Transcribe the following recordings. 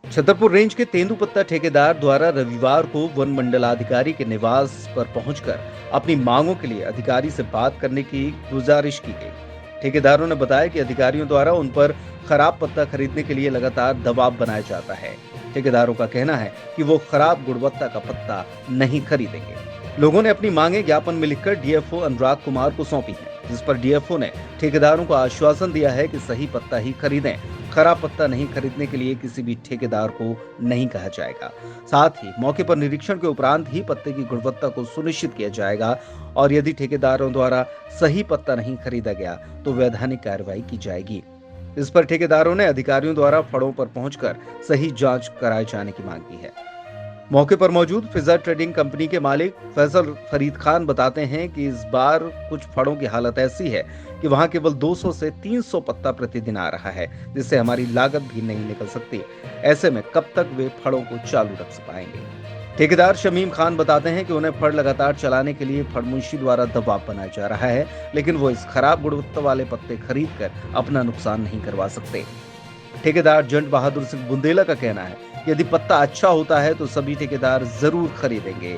Chhatarpur range के तेंदुपत्ता ठेकेदार द्वारा रविवार को वन मंडलाधिकारी के निवास पर पहुंचकर अपनी मांगों के लिए अधिकारी से बात करने की गुजारिश की गई। ठेकेदारों ने बताया कि अधिकारियों द्वारा उन पर खराब पत्ता खरीदने के लिए लगातार दबाव बनाया जाता है। ठेकेदारों का कहना है कि वो खराब गुणवत्ता का पत्ता नहीं खरीदेंगे। लोगों ने अपनी मांगे ज्ञापन में लिखकर डीएफओ अनुराग कुमार को सौंपी हैं, जिस पर डीएफओ ने ठेकेदारों को आश्वासन दिया है कि सही पत्ता ही खरीदें, खराब पत्ता नहीं खरीदने के लिए किसी भी ठेकेदार को नहीं कहा जाएगा। साथ ही मौके पर निरीक्षण के उपरांत ही पत्ते की गुणवत्ता को सुनिश्चित किया जाएगा और यदि ठेकेदारों द्वारा सही पत्ता नहीं खरीदा गया तो वैधानिक कार्रवाई की जाएगी। इस पर ठेकेदारों ने अधिकारियों द्वारा फड़ों पर पहुंचकर सही जांच कराए जाने की मांग की है। मौके पर मौजूद फिजा ट्रेडिंग कंपनी के मालिक फैसल फरीद खान बताते हैं कि इस बार कुछ फड़ों की हालत ऐसी है कि वहां केवल 200 से 300 पत्ता प्रतिदिन आ रहा है, जिससे हमारी लागत भी नहीं निकल सकती। ऐसे में कब तक वे फड़ों को चालू रख पाएंगे। ठेकेदार शमीम खान बताते हैं कि उन्हें फड़ लगातार चलाने के लिए फड़मुंशी द्वारा दबाव बनाया जा रहा है, लेकिन वो इस खराब गुणवत्ता वाले पत्ते खरीद कर अपना नुकसान नहीं करवा सकते। ठेकेदार जंट बहादुर सिंह बुंदेला का कहना है, यदि पत्ता अच्छा होता है तो सभी ठेकेदार जरूर खरीदेंगे,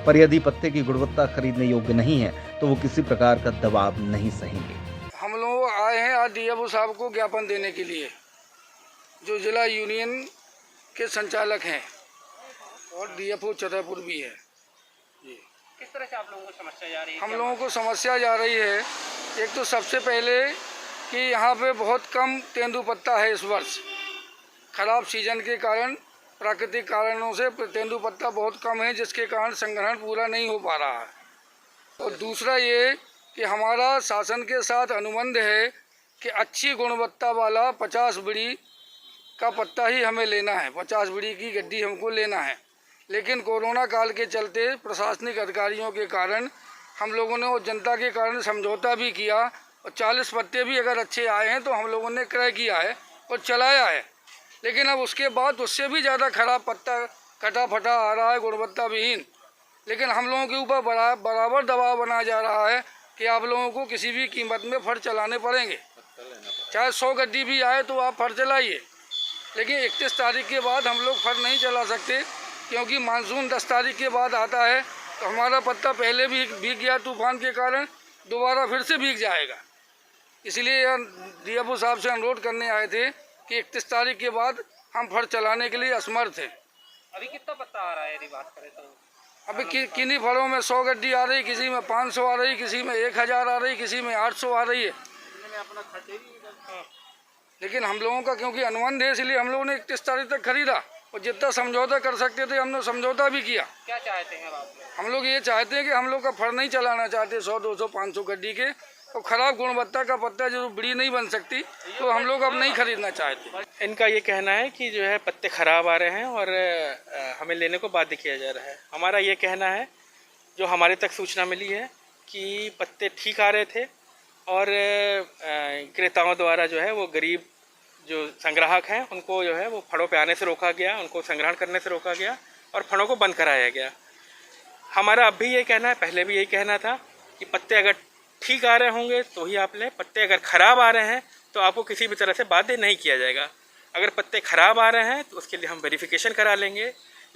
पर यदि पत्ते की गुणवत्ता खरीदने योग्य नहीं है तो वो किसी प्रकार का दबाव नहीं सहेंगे। हम लोग आए हैं आज डीएफओ साहब को ज्ञापन देने के लिए, जो जिला यूनियन के संचालक हैं और डीएफओ छतरपुर भी है। जी, किस तरह से आप लोगों को समस्या जा रही है? हम लोगों को समस्या जा रही है, एक तो सबसे पहले कि यहाँ पे बहुत कम तेंदुपत्ता है इस वर्ष। खराब सीजन के कारण, प्राकृतिक कारणों से तेंदुपत्ता बहुत कम है, जिसके कारण संग्रहण पूरा नहीं हो पा रहा है। और दूसरा ये कि हमारा शासन के साथ अनुबंध है कि अच्छी गुणवत्ता वाला 50 बीड़ी का पत्ता ही हमें लेना है, 50 बीड़ी की गड्डी हमको लेना है। लेकिन कोरोना काल के चलते प्रशासनिक अधिकारियों के कारण हम लोगों ने और जनता के कारण समझौता भी किया और 40 पत्ते भी अगर अच्छे आए हैं तो हम लोगों ने क्रय किया है और चलाया है। लेकिन अब उसके बाद उससे भी ज़्यादा खराब पत्ता कटा फटा आ रहा है, गुणवत्ता विहीन। लेकिन हम लोगों के ऊपर बराबर दबाव बनाया जा रहा है कि आप लोगों को किसी भी कीमत में फड़ चलाने पड़ेंगे, चाहे 100 गड्डी भी आए तो आप फड़ चलाइए। लेकिन 31 तारीख के बाद हम लोग फड़ नहीं चला सकते, क्योंकि मानसून 10 तारीख के बाद आता है तो हमारा पत्ता पहले भी भीग गया तूफान के कारण, दोबारा फिर से भीग जाएगा। इसलिए डीएफओ साहब से अनुरोध करने आए थे कि 31 तारीख के बाद हम फड़ चलाने के लिए असमर्थ हैं। अभी कितना पत्ता आ रहा है यदि बात करें तो? अभी किन्हीं फड़ों में 100 गड्डी आ रही, किसी में 500 आ रही, किसी में 1000 आ रही, किसी में 800 आ रही है। लेकिन हम लोगों का क्योंकि अनुबंध है, इसलिए हम लोगों ने 31 तारीख तक खरीदा और जितना समझौता कर सकते थे हमने समझौता भी किया। क्या चाहते हैं आप लोग? हम लोग ये चाहते हैं कि हम लोग का फड़ नहीं चलाना चाहते 100, 200, 500 गड्डी के, और ख़राब गुणवत्ता का पत्ता जो बीड़ी नहीं बन सकती तो हम लोग अब नहीं खरीदना चाहते। इनका ये कहना है कि जो है पत्ते ख़राब आ रहे हैं और हमें लेने को बाध्य किया जा रहा है। हमारा ये कहना है, जो हमारे तक सूचना मिली है कि पत्ते ठीक आ रहे थे और क्रेताओं द्वारा जो है वो गरीब जो संग्राहक हैं उनको जो है वो फड़ों पे आने से रोका गया, उनको संग्रहण करने से रोका गया और फड़ों को बंद कराया गया। हमारा अब भी ये कहना है, पहले भी यही कहना था कि पत्ते अगर ठीक आ रहे होंगे तो ही आप लें, पत्ते अगर ख़राब आ रहे हैं तो आपको किसी भी तरह से बाध्य नहीं किया जाएगा। अगर पत्ते ख़राब आ रहे हैं तो उसके लिए हम वेरिफिकेशन करा लेंगे,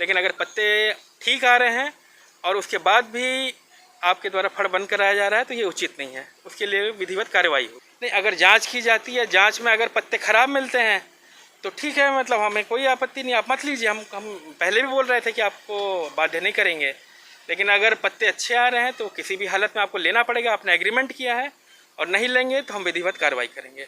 लेकिन अगर पत्ते ठीक आ रहे हैं और उसके बाद भी आपके द्वारा फड़ बंद कराया जा रहा है तो ये उचित नहीं है, उसके लिए विधिवत कार्रवाई हो। नहीं, अगर जांच की जाती है, जांच में अगर पत्ते ख़राब मिलते हैं तो ठीक है, मतलब हमें कोई आपत्ति नहीं, आप मत लीजिए। हम पहले भी बोल रहे थे कि आपको बाध्य नहीं करेंगे, लेकिन अगर पत्ते अच्छे आ रहे हैं तो किसी भी हालत में आपको लेना पड़ेगा, आपने एग्रीमेंट किया है, और नहीं लेंगे तो हम विधिवत कार्रवाई करेंगे।